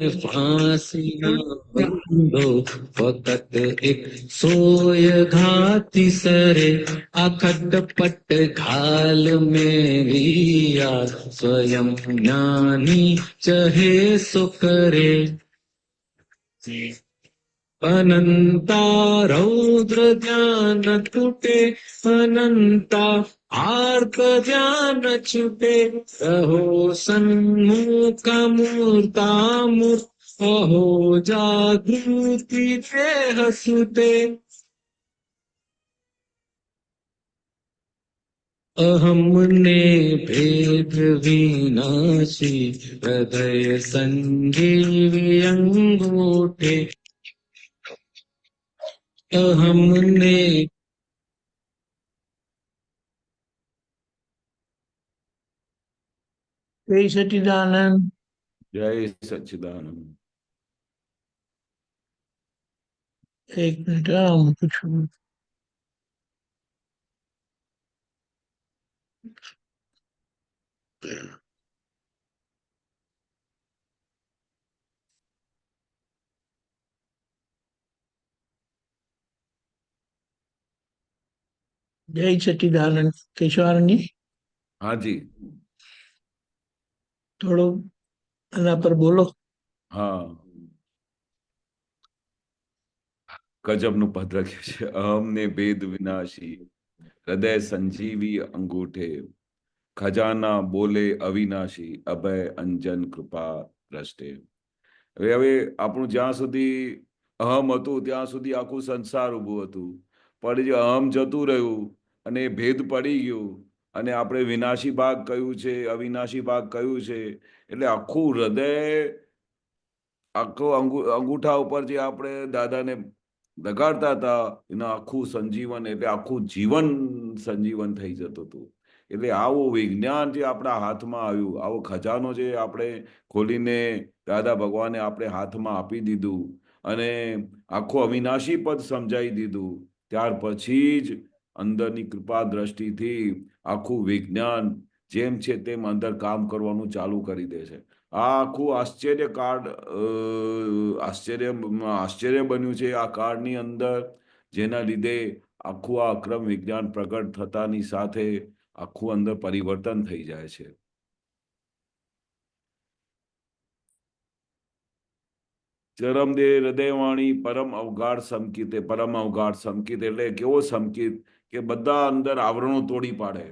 फांसी ना बंधो फकत एक सोय घाती सरे अखटपट घाल में रिया स्वयं ज्ञानी चहे सो करे अनंता रौद्र ध्यान टूटे अनंता आर्त ध्यान छूटे रहो सन्मुख मूर्ता मूर्त अहो जागृति देह सुते अहम ने भेद विनाशी हृदय संजीवी अंगूठे अहम ने जय सच्चिदानंद। जय सच्चिदानंद। एक मिनट हम कुछ जय सच्चिदानंद। केशवानंद जी हाँ जी। થોડું એના પર બોલો। हाँ, ગજબનું પદ લખ્યું છે। અહમને ભેદ વિનાશી હૃદય સંજીવી અંગૂઠે ખજાના બોલે અવિનાશી અભય અંજન કૃપા દ્રષ્ટે। હવે આપણું જ્યાં સુધી અહમ હતું ત્યાં સુધી આખું સંસાર ઊભું હતું, પણ જે અહમ જતું રહ્યું અને ભેદ પડી ગયું અને આપણે વિનાશી ભાગ કયું છે, અવિનાશી ભાગ કયું છે, એટલે આખું હૃદય આખો અંગૂઠા ઉપર જે આપણે દાદાને લગાડતા હતા એના આખું સંજીવન એટલે આખું જીવન સંજીવન થઈ જતું હતું। એટલે આવું વિજ્ઞાન જે આપણા હાથમાં આવ્યું, આવો ખજાનો જે આપણે ખોલીને દાદા ભગવાને આપણે હાથમાં આપી દીધું અને આખું અવિનાશી પદ સમજાવી દીધું, ત્યાર પછી જ અંદરની કૃપા દ્રષ્ટિથી આખું વિજ્ઞાન જેમ છે તેમ અંદર કામ કરવાનું ચાલુ કરી દે છે। આ આખું આશ્ચર્ય કાળ આશ્ચર્ય બન્યું છે આ કાળની અંદર, જેના લીધે આખું આ અક્રમ વિજ્ઞાન પ્રગટ થતાની સાથે આખું અંદર પરિવર્તન થઈ જાય છે। ચરમદે હૃદયવાણી પરમ અવગાઢ સમકિત, પરમ અવગાઢ સમકિત એટલે કેવો સમકિત કે બધા અંદર આવરણો તોડી પાડે,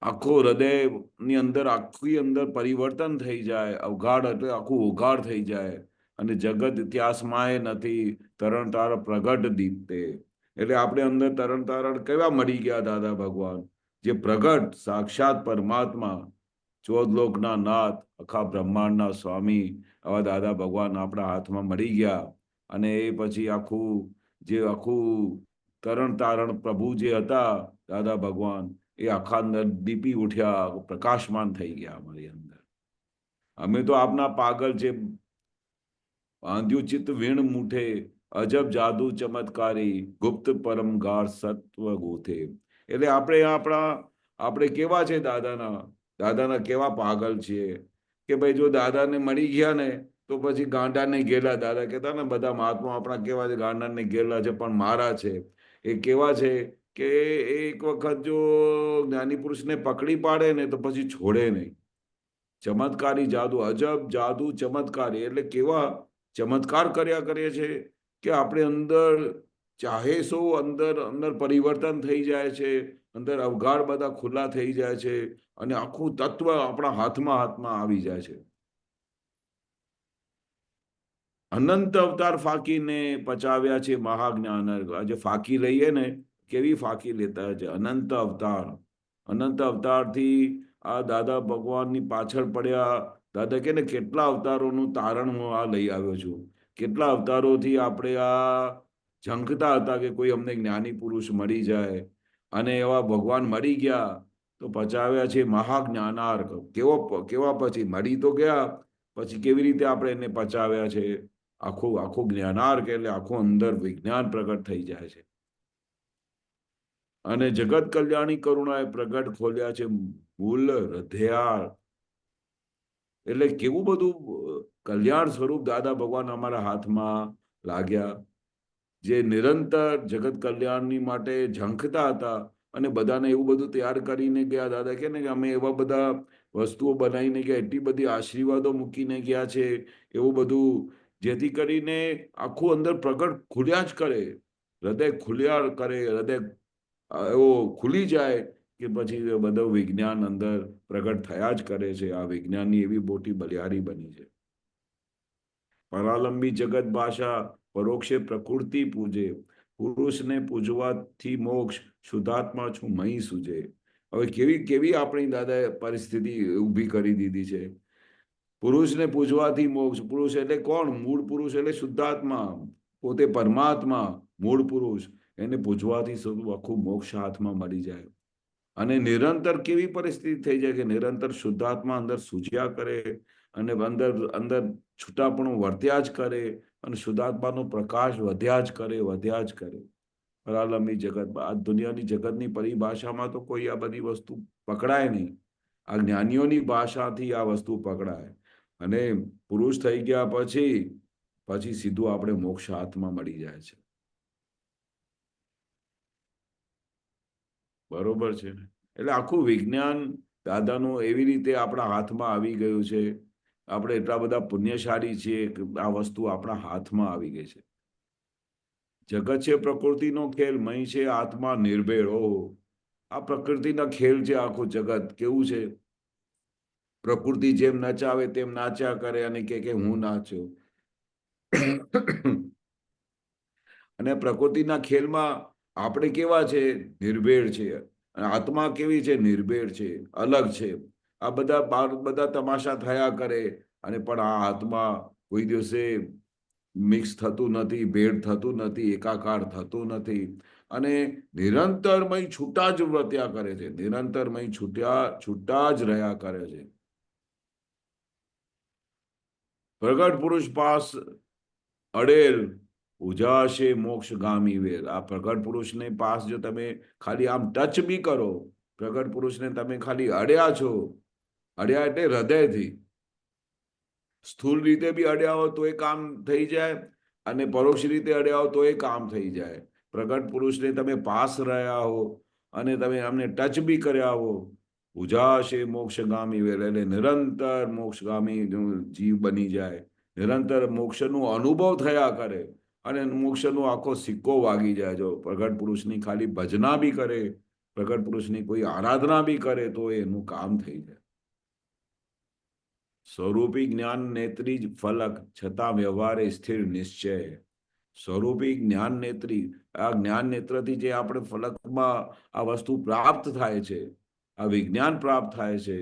આખો હૃદયની અંદર આખી અંદર પરિવર્તન થઈ જાય। અવગાઢ એટલે આખું ઉઘાડ થઈ જાય અને જગત ઇતિહાસમાં નથી તરણ તાર પ્રગટ દીપતે। એટલે આપણે અંદર તરણ તારણ કેવા મળી ગયા દાદા ભગવાન, જે પ્રગટ સાક્ષાત પરમાત્મા, ચૌદ લોકના નાથ, આખા બ્રહ્માંડના સ્વામી આવા દાદા ભગવાન આપણા હાથમાં મળી ગયા। અને એ પછી આખું તરણ તારણ પ્રભુ જે હતા દાદા ભગવાન, એ આખા અંદર દીપી ઉઠ્યા, પ્રકાશમાન થઈ ગયા અમારી અંદર। અમે તો આપના પાગલ છે, બાંધ્યું ચિત્ત વીણ મૂઠે, અજબ જાદુ ચમત્કારી, ગુપ્ત પરમગાર સત્વ ગોથે। એટલે આપણે કેવા છે દાદાના કેવા પાગલ છીએ કે ભાઈ જો દાદાને મળી ગયા ને તો પછી ગાંડાને ગેલા, દાદા કહેતા ને બધા મહાત્મા આપણા કેવા છે, ગાંડાને ગેલા છે પણ મારા છે। એ કેવા છે કે એક વખત જો જ્ઞાની પુરુષને પકડી પાડે ને તો પછી છોડે નહીં। ચમત્કારી જાદુ, અજબ જાદુ ચમત્કારી એટલે કેવા ચમત્કાર કર્યા કરીએ છે કે આપણે અંદર ચાહે શું અંદર અંદર પરિવર્તન થઈ જાય છે, અંદર અવગાઢ બધા ખુલ્લા થઈ જાય છે અને આખું તત્વ આપણા હાથમાં આવી જાય છે। અનંત અવતાર ફાકીને પચાવ્યા છે મહાજ્ઞાન। આજે ફાકી લઈએ ને, કેવી ફાકી લેતા છે, અનંત અવતારથી આ દાદા ભગવાનની પાછળ પડ્યા। દાદા કે ને કેટલા અવતારોનું તારણ હું આ લઈ આવ્યો છું, કેટલા અવતારોથી આપણે આ ઝંખતા હતા કે કોઈ અમને જ્ઞાની પુરુષ મળી જાય, અને એવા ભગવાન મળી ગયા તો પચાવ્યા છે મહાજ્ઞાનાર્ક। કેવા પછી મળી તો ગયા, પછી કેવી રીતે આપણે એને પચાવ્યા છે, આખું જ્ઞાનાર્ક એટલે આખું અંદર વિજ્ઞાન પ્રગટ થઈ જાય છે। અને જગત કલ્યાણી કરુણાએ પ્રગટ ખોલ્યા છે મૂલ હૃદયાળ। એટલે કેવું બધું કલ્યાણ સ્વરૂપ દાદા ભગવાન અમારા હાથમાં લાગ્યા, જે નિરંતર જગત કલ્યાણની માટે ઝંખતા હતા અને બધાને એવું બધું તૈયાર કરીને ગયા. દાદા કહે ને કે અમે એવા બધા વસ્તુઓ બનાવીને ગયા, એટલી બધી આશીર્વાદો મૂકીને ગયા છે, એવું બધું, જેથી કરીને આખું અંદર પ્રગટ ખુલ્યા જ કરે, હૃદય ખુલ્યા કરે, હૃદય એવો ખુલી જાય કે પછી બધું વિજ્ઞાન અંદર પ્રગટ થયા જ કરે છે. આ વિજ્ઞાનની એવી મોટી બલિહારી બની છે. પરાલંબી જગત ભાષા પરોક્ષે પ્રકૃતિ પૂજે, પુરુષને પૂજવાથી મોક્ષ, શુદ્ધાત્મા છું મહી સૂજે. હવે કેવી કેવી આપણી દાદાએ પરિસ્થિતિ ઊભી કરી દીધી છે. પુરુષને પૂજવાથી મોક્ષ. પુરુષ એટલે કોણ? મૂળ પુરુષ એટલે શુદ્ધાત્મા, પોતે પરમાત્મા, મૂળ પુરુષ. એને પૂજવાથી આખું મોક્ષ હાથમાં મળી જાય. અને નિરંતર કેવી પરિસ્થિતિ થઈ જાય કે નિરંતર શુદ્ધાત્મા અંદર સૂજ્યા કરે અને અંદર અંદર છૂટાપણું વર્ત્યા જ કરે અને શુદ્ધાત્માનો પ્રકાશ વધ્યા જ કરે, વધ્યા જ કરે. પરાલંબી જગત, આ દુનિયાની જગતની પરિભાષામાં તો કોઈ આ બધી વસ્તુ પકડાય નહીં. આ જ્ઞાનીઓની ભાષાથી આ વસ્તુ પકડાય. અને પુરુષ થઈ ગયા પછી સીધું આપણે મોક્ષ હાથમાં મળી જાય છે. બરોબર છે ને? એટલે આખું વિજ્ઞાન દાદાનું એવી રીતે આપણા હાથમાં આવી ગયું છે. આપણે એટલા બધા પુણ્યશાળી છીએ કે આ વસ્તુ આપણા હાથમાં આવી ગઈ છે. જગત છે પ્રકૃતિનો ખેલ, મહી છે આત્મા નિર્ભેળ. ઓહો, આ પ્રકૃતિના ખેલ છે આખું જગત. કેવું છે? પ્રકૃતિ જેમ નચાવે તેમ નાચ્યા કરે અને કે હું નાચ્યો. અને પ્રકૃતિના ખેલમાં આપણે કેવા છે? નિર્ભેળ છે. આત્મા કેવી છે? નિર્ભેળ છે, અલગ છે. આ બધા તમાશા થયા કરે અને પણ આ આત્મા કોઈ દિવસે મિક્સ થતું નથી, ભેળ થતું નથી, એકાકાર થતું નથી. અને નિરંતરમય છૂટા જ વર્ત્યા કરે છે, નિરંતરમય છૂટા જ રહ્યા કરે છે. પ્રગટ પુરુષ પાસ અડેલ ઉજાશે મોક્ષગામી વેર. આ પ્રગટ પુરુષને પાસ જો તમે ખાલી આમ ટચ બી કરો, પ્રગટ પુરુષને તમે ખાલી અડ્યા છો, અડ્યા એટલે હૃદયથી, સ્થૂળ રીતે બી અડ્યા હો તો એ કામ થઈ જાય અને પરોક્ષ રીતે અડ્યા હો તો એ કામ થઈ જાય. પ્રગટ પુરુષને તમે પાસ રહ્યા હો અને તમે અમને ટચ બી કર્યા હો, ઉજાશે મોક્ષગામી વેર, એટલે નિરંતર મોક્ષગામી જીવ બની જાય, નિરંતર મોક્ષનો અનુભવ થયા કરે અને મોક્ષનો આખો સિક્કો વાગી જાય. જો પ્રગટ પુરુષની ખાલી ભજના બી કરે, પ્રગટ પુરુષની કોઈ આરાધના બી કરે તો એનું કામ થઈ જાય. સ્વરૂપી જ્ઞાન નેત્રી જ ફલક, છતાં વ્યવહારે સ્થિર નિશ્ચય. સ્વરૂપી જ્ઞાન નેત્રી, આ જ્ઞાન નેત્રથી જે આપણે ફલકમાં આ વસ્તુ પ્રાપ્ત થાય છે, આ વિજ્ઞાન પ્રાપ્ત થાય છે.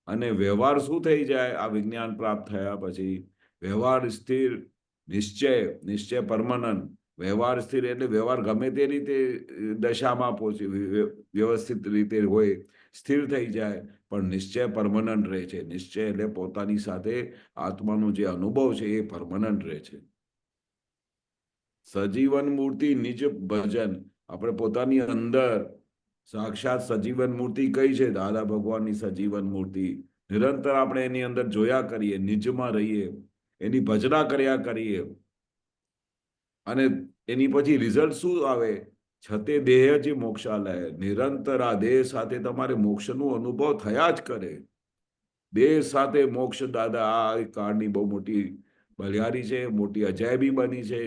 અને વ્યવહાર શું થઈ જાય આ વિજ્ઞાન પ્રાપ્ત થયા પછી? વ્યવહાર સ્થિર નિશ્ચય, નિશ્ચય પરમાનન્ટ. વ્યવહાર સ્થિર એટલે વ્યવહાર ગમે તે રીતે દશામાં પહોંચે, વ્યવસ્થિત રીતે હોય, સ્થિર થઈ જાય, પણ નિશ્ચય પરમાનન્ટ રહે છે. નિશ્ચય એટલે પોતાની સાથે આત્માનો જે અનુભવ છે એ પરમાનન્ટ રહે છે. સજીવન મૂર્તિ નિજ ભજન, આપણે પોતાની અંદર સાક્ષાત સજીવન મૂર્તિ કઈ છે? દાદા ભગવાનની સજીવન મૂર્તિ. નિરંતર આપણે એની અંદર જોયા કરીએ, નિજમાં રહીએ, એની ભજના કર્યા કરીએ. અને એની પછી રિઝલ્ટ શું આવે? છતે દેહ જ મોક્ષાલય. નિરંતર આ દેહ સાથે તમારે મોક્ષનો અનુભવ થયા જ કરે. દેહ સાથે મોક્ષ. દાદા આ કાળની બહુ મોટી બલિહારી છે, મોટી અજાયબી બની છે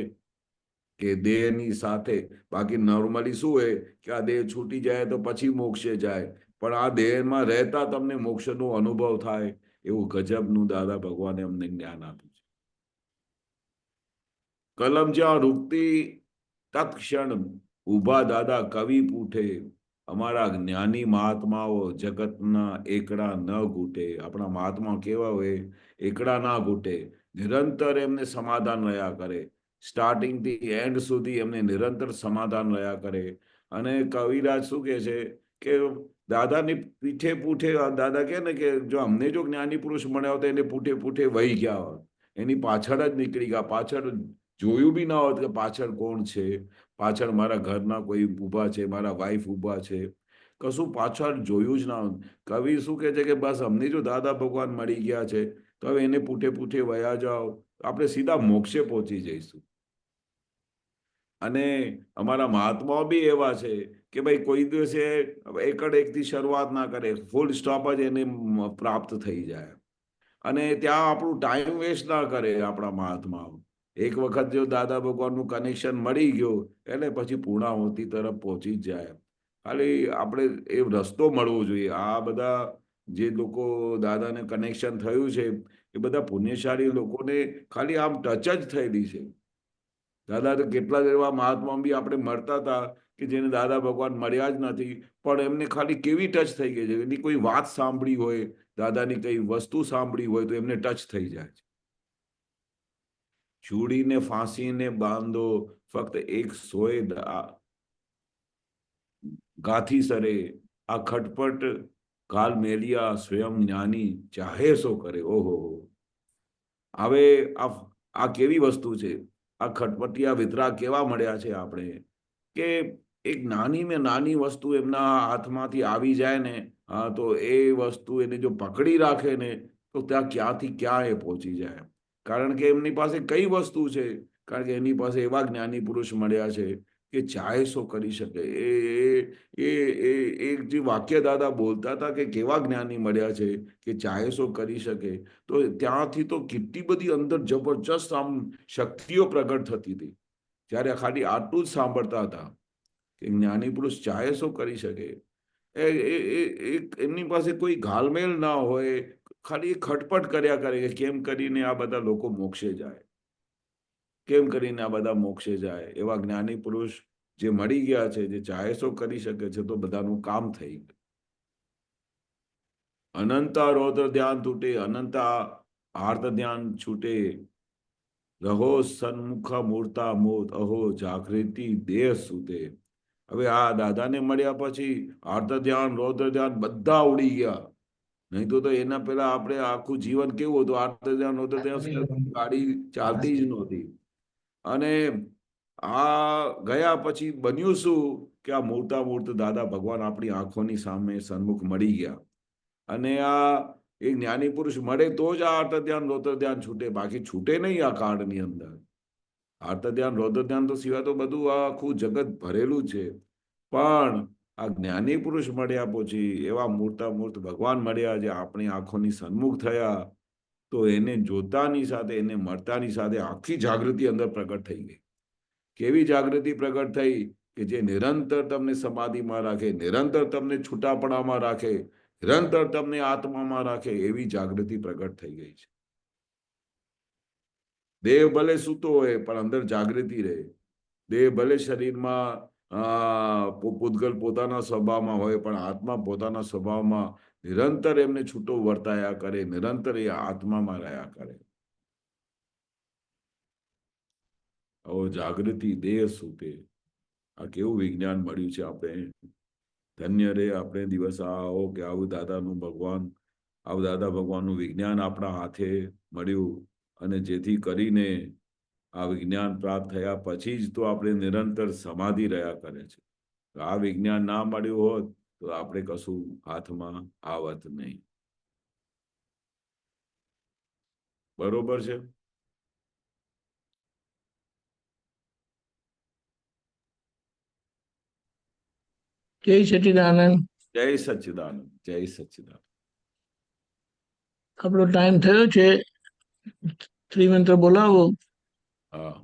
કે દેહની સાથે. બાકી નોર્મલી શું હોય કે આ દેહ છૂટી જાય તો પછી મોક્ષે જાય, પણ આ દેહમાં રહેતા તમને મોક્ષનો અનુભવ થાય. એવું ગજબનું દાદા ભગવાને અમને જ્ઞાન આપ્યું છે. કલમ જ્યાં રૂકતી તત્ક્ષણ ઉભા દાદા કવિ પૂઠે. અમારા જ્ઞાની મહાત્માઓ જગતના એકડા ન ઘૂટે. આપણા મહાત્મા કેવા હોય? એકડા ના ઘૂટે, નિરંતર એમને સમાધાન રહ્યા કરે. સ્ટાર્ટિંગ થી એન્ડ સુધી એમને નિરંતર સમાધાન રહ્યા કરે. અને કવિરાજ શું કહે છે કે દાદાની પીઠે પૂઠે, દાદા કહે ને કે જો અમને જો જ્ઞાની પુરુષ મળ્યા હોત એને પૂઠે પૂઠે વહી ગયા હોત, એની પાછળ જ નીકળી ગયા, પાછળ જોયું બી ના હોત કે પાછળ કોણ છે, પાછળ મારા ઘરના કોઈ ઊભા છે, મારા વાઈફ ઊભા છે, કશું પાછળ જોયું જ ના હોત. કવિ શું કહે છે કે બસ અમને જો દાદા ભગવાન મળી ગયા છે તો હવે એને પૂઠે પૂઠે વયા જાઓ, આપણે સીધા મોક્ષે પહોંચી જઈશું. અને અમારા મહાત્માઓ બી એવા છે કે ભાઈ કોઈ દિવસે એકડ એકથી શરૂઆત ના કરે, ફૂલ સ્ટોપ જ એને પ્રાપ્ત થઈ જાય. અને ત્યાં આપણું ટાઈમ વેસ્ટ ના કરે આપણા મહાત્માઓ. એક વખત જો દાદા ભગવાનનું કનેક્શન મળી ગયું એટલે પછી પૂર્ણાહુતિ તરફ પહોંચી જ જાય. ખાલી આપણે એ રસ્તો મળવો જોઈએ. આ બધા જે લોકો દાદાને કનેક્શન થયું છે એ બધા પુણ્યશાળી લોકોને ખાલી આમ ટચ જ થયેલી છે. દાદા તો કેટલા જ એવા મહાત્મા બી આપણે મળતા હતા કે જેને દાદા ભગવાન મળ્યા જ નથી, પણ એમને ખાલી કેવી ટચ થઈ ગઈ છે, એની કોઈ વાત સાંભળી હોય, દાદાની કઈ વસ્તુ સાંભળી હોય તો એમને ટચ થઈ જાય છે. ચૂડીને ફાંસીને બાંધો ફક્ત એક સોય ગાથી સરે, આ ખટપટ કાલ મેલિયા સ્વયં જ્ઞાની ચાહે સો કરે. ઓહો, હવે આ કેવી વસ્તુ છે? આ ખટપટિયા વિતરા કેવા મળ્યા છે આપણે કે એક નાની મેં નાની વસ્તુ એમના હાથમાંથી આવી જાય ને, તો એ વસ્તુ એને જો પકડી રાખે ને તો ત્યાં ક્યાંથી ક્યાં એ પહોંચી જાય. કારણ કે એમની પાસે કઈ વસ્તુ છે? કારણ કે એની પાસે એવા જ્ઞાની પુરુષ મળ્યા છે કે ચાહે સો કરી શકે. એક જે વાક્ય દાદા બોલતા હતા કે કેવા જ્ઞાની મળ્યા છે કે ચાહે સો કરી શકે, તો ત્યાંથી તો કેટલી બધી અંદર જબરજસ્ત આમ શક્તિઓ પ્રગટ થતી હતી. જ્યારે ખાલી આટલું જ સાંભળતા હતા કે જ્ઞાની પુરુષ ચાહે સો કરી શકે. એમની પાસે કોઈ ઘાલમેલ ના હોય, ખાલી ખટપટ કર્યા કરે કે કેમ કરીને આ બધા લોકો મોક્ષે જાય, કેમ કરીને આ બધા મોક્ષે જાય. એવા જ્ઞાની પુરુષ જે મળી ગયા છે, જે ચાહે સો કરી શકે છે, તો બધાનું કામ થઈ ગયું. અનંતા રૌદ્ર ધ્યાન તૂટે, અનંતા આર્ત ધ્યાન છૂટે, રહો સન્મુખ મૂર્તા મોત, અહો જાગૃતિ દેહ સુતે. હવે આ દાદાને મળ્યા પછી આર્ત ધ્યાન, રૌદ્ર ધ્યાન બધા ઉડી ગયા. નહીં તો એના પેલા આપણે આખું જીવન કેવું હતું? આર્ત ધ્યાન, રૌદ્ર ધ્યાન, ગાડી ચાલતી જ નહોતી. અને આ ગયા પછી બન્યું શું કે આ મૂર્તા મૂર્ત દાદા ભગવાન આપણી આંખોની સામે સન્મુખ મળી ગયા. અને આ એક જ્ઞાની પુરુષ મળે તો જ આ આર્ત ધ્યાન, રૌદ્ર ધ્યાન છૂટે, બાકી છૂટે નહીં આ કાળની અંદર. આર્ત ધ્યાન, રૌદ્ર ધ્યાન તો સિવાય તો બધું આ આખું જગત ભરેલું છે. પણ આ જ્ઞાની પુરુષ મળ્યા પછી એવા મૂર્તા મૂર્ત ભગવાન મળ્યા જે આપણી આંખોની સન્મુખ થયા, તો એને જોતાની સાથે, એને મળતાની સાથે આખી જાગૃતિ અંદર પ્રગટ થઈ ગઈ. કેવી જાગૃતિ પ્રગટ થઈ કે જે નિરંતર તમને સમાધિમાં રાખે, નિરંતર તમને છૂટાપણામાં રાખે, નિરંતર તમને આત્મામાં રાખે, એવી જાગૃતિ પ્રગટ થઈ ગઈ છે. દેહ ભલે સૂતો હોય પણ અંદર જાગૃતિ રહે. દેહ ભલે શરીરમાં પૂતગલ પોતાના સ્વભાવમાં હોય પણ આત્મા પોતાના સ્વભાવમાં નિરંતર એમને છૂટો વર્તાયા કરે, નિરંતર એ આત્મામાં રહ્યા કરે. જાગૃતિ દેહ સૂતે. આ કેવું વિજ્ઞાન મળ્યું છે આપણે. ધન્ય રે આપણે દિવસ આવો કે આવું દાદાનું ભગવાનનું વિજ્ઞાન આપણા હાથે મળ્યું. અને જેથી કરીને આ વિજ્ઞાન પ્રાપ્ત થયા પછી જ તો આપણે નિરંતર સમાધિ રહ્યા કરે છે. આ વિજ્ઞાન ના મળ્યું હોત તો આપણે કશું હાથમાં આવત નહીં. બરોબર છે? જય સચિદાનંદ. જય સચ્ચિદાનંદ, જય સચ્ચિદાનંદ. આપણો ટાઈમ થયો છે. ત્રિમંત્ર બોલાવો. હા.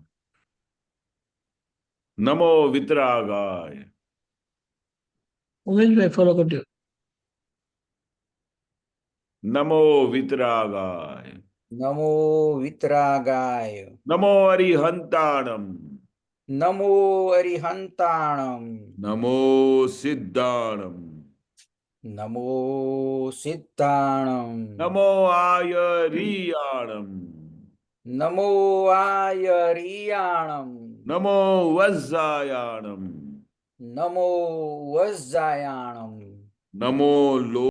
નમો વિતરાગાય. ઉમેશભાઈ ફોલો કરજો. નમો વિતરાગાય. નમો વિતરાગાય. નમો અરિહંતાણમ. નમો અરિહંતાણમ. નમો સિદ્ધાણમ. નમો સિદ્ધાણમ. નમો આયરિયાણમ. નમો આયરિયાણમ. નમો વજ્જાયાણમ. નમો વજ્જાયાણમ. નમો લો